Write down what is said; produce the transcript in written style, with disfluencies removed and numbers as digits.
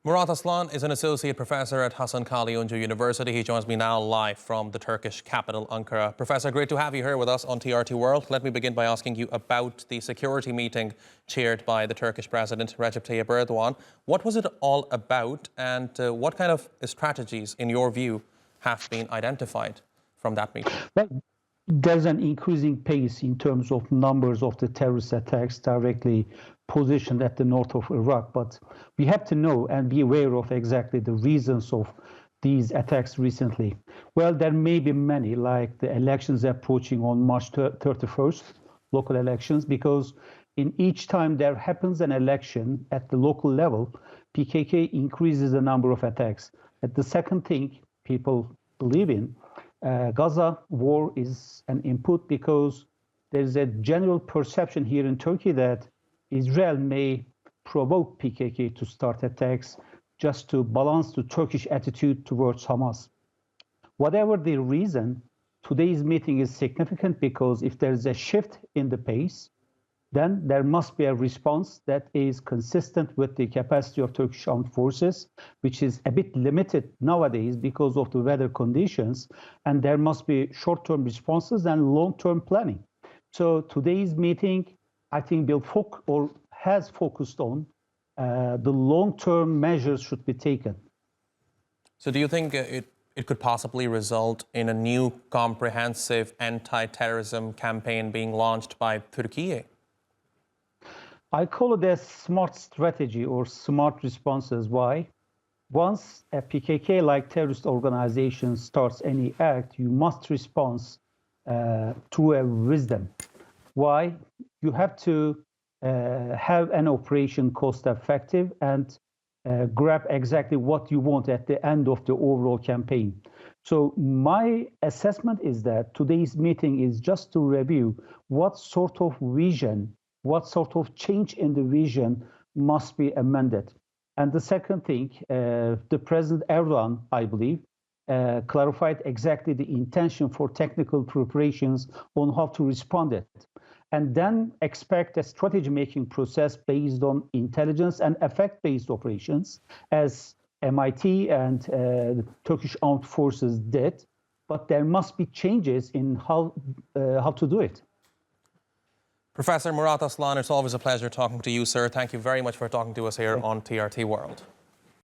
Murat Aslan is an associate professor at Hasan Kalyoncu University. He joins me now live from the Turkish capital, Ankara. Professor, great to have you here with us on TRT World. Let me begin by asking you about the security meeting chaired by the Turkish President, Recep Tayyip Erdogan. What was it all about, and what kind of strategies, in your view, have been identified from that meeting? Well, there's an increasing pace in terms of numbers of the terrorist attacks directly positioned at the north of Iraq. But we have to know and be aware of exactly the reasons of these attacks recently. Well, there may be many, like the elections approaching on March 31st, local elections, because in each time there happens an election at the local level, PKK increases the number of attacks. And the second thing people believe in, Gaza war is an input because there's a general perception here in Turkey that Israel may provoke PKK to start attacks just to balance the Turkish attitude towards Hamas. Whatever the reason, today's meeting is significant because if there's a shift in the pace, then there must be a response that is consistent with the capacity of Turkish armed forces, which is a bit limited nowadays because of the weather conditions, and there must be short-term responses and long-term planning. So today's meeting, I think, has focused on the long-term measures should be taken. So do you think it could possibly result in a new comprehensive anti-terrorism campaign being launched by Türkiye? I call it a smart strategy or smart responses. Why? Once a PKK-like terrorist organization starts any act, you must respond through a wisdom. Why? You have to have an operation cost-effective and grab exactly what you want at the end of the overall campaign. So my assessment is that today's meeting is just to review what sort of vision, what sort of change in the vision must be amended. And the second thing, the President Erdogan, I believe, clarified exactly the intention for technical preparations on how to respond it. And then expect a strategy-making process based on intelligence and effect-based operations, as MIT and Turkish armed forces did. But there must be changes in how to do it. Professor Murat Aslan, it's always a pleasure talking to you, sir. Thank you very much for talking to us here on TRT World.